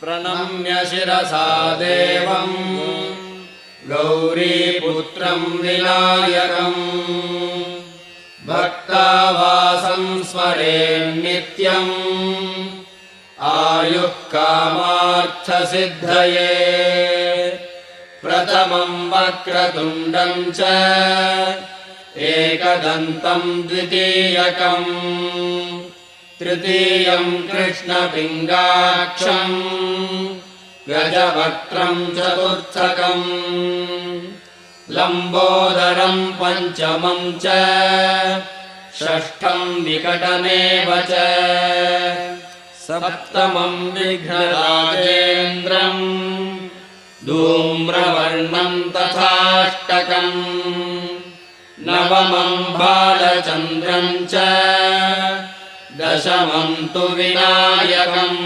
प्रणम्य शिरसा देवम् गौरीपुत्रम् विनायकम् भक्तावासं स्मरेन्नित्यम् आयुः कामार्थसिद्धये प्रथमम् वक्रतुण्डम् च एकदन्तम् द्वितीयकम् तृतीयम् कृष्णपिङ्गाक्षम् गजवक्त्रम् चतुर्थकम् लम्बोदरम् पञ्चमम् च षष्ठम् विकटमेव च सप्तमम् विघ्नराजेन्द्रम् धूम्रवर्णम् तथाष्टकम् नवमम् बालचन्द्रम् च दशमम् तु विनायकम्